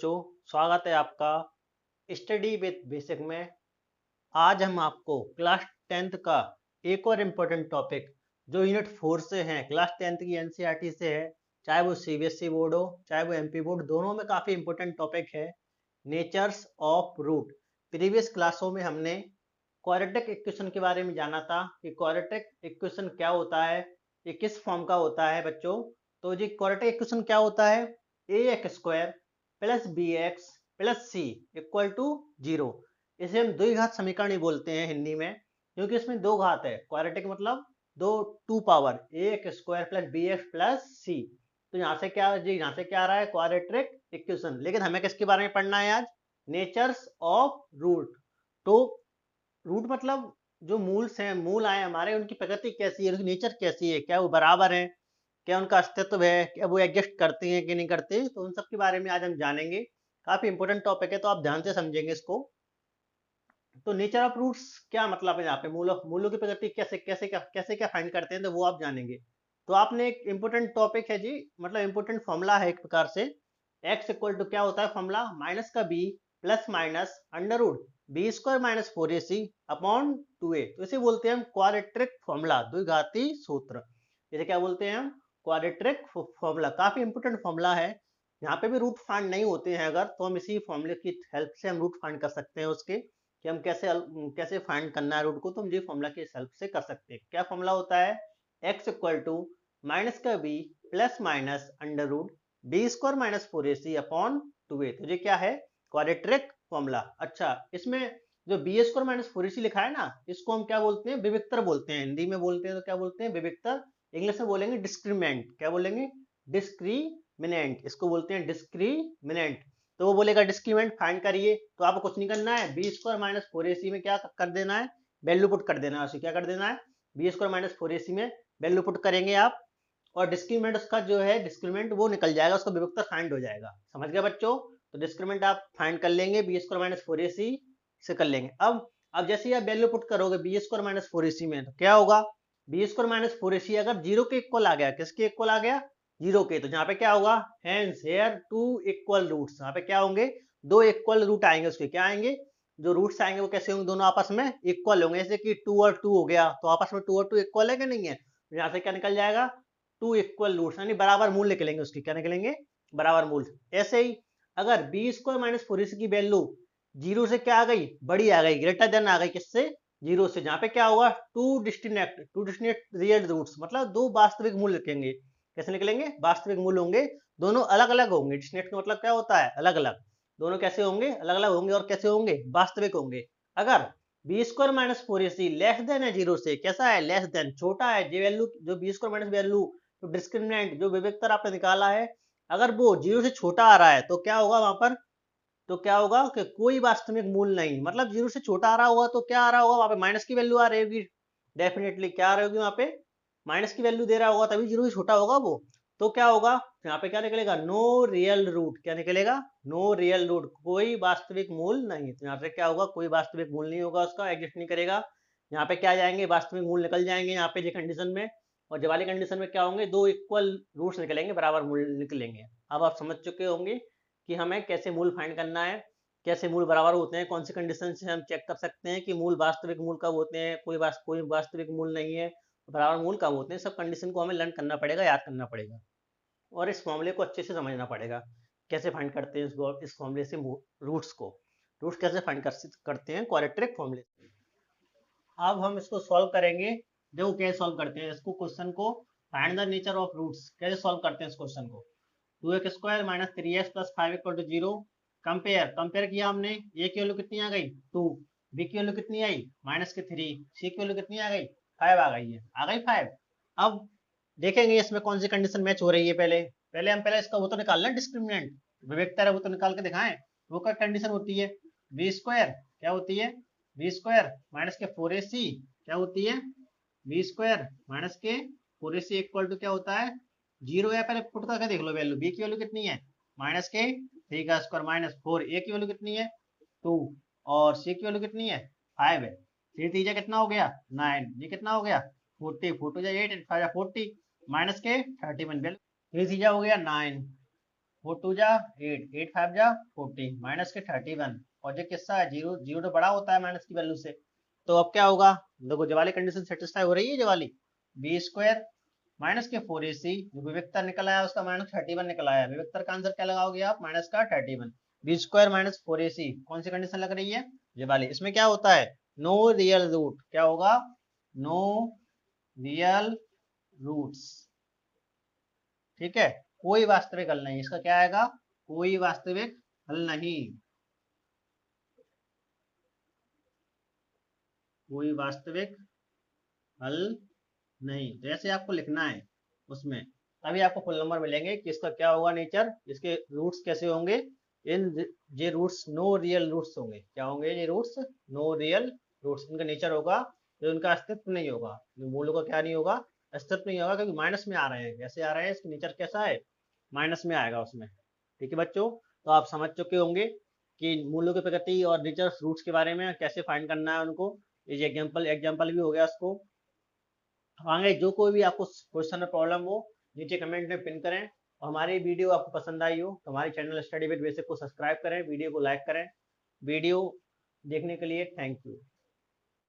बच्चों, स्वागत है आपका स्टडी विद बेसिक में। आज हम आपको क्लास 10th का एक और इम्पोर्टेंट टॉपिक जो यूनिट 4 से है, क्लास 10th की एनसीईआरटी से है, चाहे वो सीबीएसई बोर्ड हो चाहे वो एमपी बोर्ड, दोनों में काफ़ी इम्पोर्टेंट टॉपिक है, नेचर्स ऑफ रूट। प्रीवियस क्लासों में हमने क्वाड्रेटिक इक्वेशन के बारे में जाना था कि क्वाड्रेटिक इक्वेशन क्या होता है, ये किस फॉर्म का होता है बच्चों। तो जी क्वाड्रेटिक इक्वेशन क्या होता है, a x square plus b x plus c equal to 0। इसे हम द्विघात समीकरण ही बोलते हैं हिंदी में, क्योंकि इसमें दो घात है। क्वाड्रेटिक मतलब दो, two power, a x square plus b x plus c. तो यहाँ से क्या जी, यहाँ से क्या आ रहा है, क्वाड्रेटिक इक्वेशन। लेकिन हमें किसके बारे में पढ़ना है आज, नेचर्स ऑफ रूट। तो रूट मतलब जो मूल्स हैं, मूल आए हमारे, उनकी प्रकृति कैसी है, उनकी नेचर कैसी है, क्या वो बराबर है, क्या उनका अस्तित्व है, क्या वो एग्जिस्ट करते हैं कि नहीं करते, तो उन सब के बारे में आज हम जानेंगे। काफी इंपॉर्टेंट टॉपिक है, तो आप ध्यान से समझेंगे इसको। तो नेचर ऑफ रूट्स क्या मतलब है, यहाँ पे मूलों की प्रकृति कैसे क्या फाइंड करते हैं, तो वो आप जानेंगे। तो आपने एक इंपॉर्टेंट टॉपिक है जी, मतलब इंपॉर्टेंट फॉर्मूला है एक प्रकार से। एक्स इक्वल टू क्या होता है फॉर्मूला, माइनस का B plus minus under root B square minus 4ac upon 2a। तो इसे बोलते हैं हम क्वाड्रेटिक फॉर्मूला, द्विघाती सूत्र। इसे क्या बोलते हैं हम, क्वाड्रेटिक फॉर्मूला। काफी इंपॉर्टेंट फॉर्मूला है। यहाँ पे भी रूट फाइंड नहीं होते हैं अगर, तो हम इसी फॉर्मूले की हेल्प से हम रूट फाइंड कर सकते हैं उसके, कि हम कैसे फाइंड करना है रूट को। तो हम ये फॉर्मूला की हेल्प से कर सकते हैं। क्या फॉर्मूला होता है, एक्स इक्वल टू माइनस का B plus minus under root B square minus 4ac upon 2a। तो ये क्या है, क्वाड्रेटिक फॉर्मूला। अच्छा, इसमें जो बी स्क्वायर माइनस 4ac लिखा है ना, इसको हम क्या बोलते हैं, विविक्तर बोलते हैं। हिंदी में बोलते हैं तो क्या बोलते हैं, विविक्तर। इंग्लिश में बोलेंगे डिस्क्रिमिनेंट। क्या बोलेंगे, डिस्क्रिमिनेंट। इसको बोलते हैं डिस्क्रिमिनेंट। तो वो बोलेगा डिस्क्रिमिनेंट फाइंड करिए, तो आपको कुछ नहीं करना है, बी स्क्वायर माइनस 4ac में क्या कर देना है, वैल्यू पुट कर देना है। उसे क्या कर देना है, बी स्क्वायर माइनस 4ac में वैल्यू पुट करेंगे आप, और डिस्क्रिमिनेंट उसका जो है, डिस्क्रिमिनेंट वो निकल जाएगा, उसका विभक्तर फाइंड हो जाएगा। समझ गए बच्चों। तो डिस्क्रिमिनेंट आप फाइंड कर लेंगे, बी स्क्वायर माइनस 4ac से कर लेंगे। अब जैसे ही आप वैल्यू पुट करोगे बी स्क्वायर माइनस 4ac में, तो क्या होगा, बी स्क्वायर माइनस 4ac अगर जीरो के इक्वल आ गया, किसके इक्वल आ गया, जीरो के, तो यहाँ पे क्या होगा, hence here two equal roots. यहाँ पे क्या होंगे, दो इक्वल रूट आएंगे। उसके क्या आएंगे, जो रूट्स आएंगे वो कैसे होंगे, दोनों आपस में इक्वल होंगे। जैसे कि 2 और 2 हो गया, तो आपस में 2 और 2 इक्वल है कि नहीं है, तो यहाँ से क्या निकल जाएगा, 2 इक्वल रूट्स, यानी बराबर मूल निकलेंगे उसके। क्या निकलेंगे, बराबर मूल। ऐसे ही अगर बी स्क्वायर माइनस 4ac की वैल्यू जीरो से क्या आ गई, बड़ी आ गई, ग्रेटर देन आ गई, किससे, जीरो से, जहाँ पे क्या होगा, टू डिस्टिंक्ट रियल रूट्स, मतलब दो वास्तविक मूल लिखेंगे। कैसे निकलेंगे, वास्तविक मूल होंगे, दोनों अलग अलग होंगे। डिस्टिंक्ट का मतलब क्या होता है, अलग अलग। दोनों कैसे होंगे, अलग अलग होंगे, और कैसे होंगे, वास्तविक होंगे। अगर B square minus 4ac less than है जीरो से, कैसा है, लेस देन, छोटा है, जो वैल्यू, जो बी स्क्वायर माइनस वैल्यू, तो डिस्क्रिमिनेंट जो विभक्तर आपने निकाला है, अगर वो जीरो से छोटा आ रहा है, तो क्या होगा वहां पर, तो क्या होगा कि कोई वास्तविक मूल नहीं। मतलब जीरो से छोटा आ रहा होगा तो क्या आ रहा होगा, वहां पे माइनस की वैल्यू आ रही होगी, डेफिनेटली क्या आ रही होगी, वहां पे माइनस की वैल्यू दे रहा होगा, तभी जीरो से छोटा होगा वो। तो क्या होगा, यहाँ पे क्या निकलेगा, नो रियल रूट। क्या निकलेगा, नो रियल रूट, कोई वास्तविक मूल नहीं। तो यहाँ पे क्या होगा, कोई वास्तविक मूल नहीं होगा, उसका एग्जिस्ट नहीं करेगा। यहाँ पे क्या आ जाएंगे, वास्तविक मूल निकल जाएंगे यहाँ पे, ये कंडीशन में। और जब वाली कंडीशन में क्या होंगे, दो इक्वल रूट्स निकलेंगे, बराबर मूल निकलेंगे। अब आप समझ चुके होंगे कि हमें कैसे मूल फाइंड करना है, कैसे मूल बराबर होते हैं, कौन सी कंडीशन से हम चेक कर सकते हैं कि मूल वास्तविक मूल कब होते हैं, कोई वास्तविक मूल नहीं है, बराबर मूल कब होते हैं। सब कंडीशन को हमें लर्न करना पड़ेगा, याद करना पड़ेगा, और इस फॉर्मूले को अच्छे से समझना पड़ेगा। कैसे फाइंड करते हैं इस फॉर्मूले से रूट्स को, रूट्स कैसे फाइंड करते हैं क्वाड्रेटिक फॉर्मूले से। अब हम इसको सॉल्व करेंगे। देखो कैसे सॉल्व करते हैं इसको, क्वेश्चन को, find the nature of roots, कैसे सॉल्व करते हैं इस क्वेश्चन को। 2x square minus 3x plus 5 equal to 0। Compare किया हमने, ए की वैल्यू कितनी आ गई, 2, बी की वैल्यू कितनी आई, माइनस के 3, सी की वैल्यू कितनी आ गई, 5 आ गई है, आ गई 5। अब देखेंगे इसमें कौन सी कंडीशन मैच हो रही है। पहले पहले हम पहले इसका वो तो निकालना, डिस्क्रिमिनेंट, विवेकता है वो तो निकाल के दिखाएं। वो क्या कंडीशन होती है, बी स्क्वायर क्या होती है, बी स्क्वायर माइनस के 4ac क्या होती है, बी स्क्वायर माइनस के 4ac इक्वल टू क्या होता है, जीरो है। पहले पुट करके देख लो वैल्यू, बी की वैल्यू कितनी है, माइनस के 3 का स्क्वायर माइनस 4, ए की वैल्यू कितनी है, 2, और सी की वैल्यू कितनी है, 5 है। 3 तीजा कितना हो गया, 9, ये कितना हो गया, 40, 4 टू 8, 5 40, माइनस के 31, वैल्यू 3 तीजा हो गया 9, 4 2 जा 8, 8 5 जा 40, माइनस के 31, और ये किस्सा है जीरो, जीरो तो बड़ा होता है माइनस की वैल्यू से। तो अब क्या होगा, देखो ये वाली कंडीशन सेटिस्फाई हो रही है, ये वाली बी स्क्वायर माइनस के 4ac, जो विविक्तर निकल आया उसका माइनस 31 निकल आया, विविक्तर का आंसर क्या लगाओगे आप, माइनस का 31, बी स्क्वायर माइनस 4ac, कौन सी कंडीशन लग रही है, ये वाली। इसमें क्या होता है, नो रियल रूट, क्या होगा, नो रियल रूट्स, ठीक है, कोई वास्तविक हल नहीं, इसका क्या आएगा, कोई वास्तविक हल नहीं, कोई वास्तविक हल नहीं। तो ऐसे आपको लिखना है उसमें, तभी आपको फुल नंबर मिलेंगे कि इसका क्या होगा नेचर, इसके रूट्स कैसे होंगे, इन ये रूट्स नो रियल रूट्स होंगे, क्या होंगे ये रूट्स, नो रियल रूट्स, इनका नेचर होगा, तो इनका अस्तित्व नहीं होगा, मूलों का क्या नहीं होगा, अस्तित्व नहीं होगा, क्योंकि माइनस में आ रहे हैं, कैसे आ रहे हैं, इसका नेचर कैसा है, माइनस में आएगा उसमें। ठीक है बच्चों, तो आप समझ चुके होंगे कि मूलों की प्रकृति और नेचर रूट्स के बारे में कैसे फाइंड करना है उनको, ये एग्जाम्पल एग्जाम्पल भी हो गया उसको। आगे जो कोई भी आपको क्वेश्चन में प्रॉब्लम हो, नीचे कमेंट में पिन करें, और हमारी वीडियो आपको पसंद आई हो तो हमारे चैनल स्टडी विद बेसिक को सब्सक्राइब करें, वीडियो को लाइक करें। वीडियो देखने के लिए थैंक यू।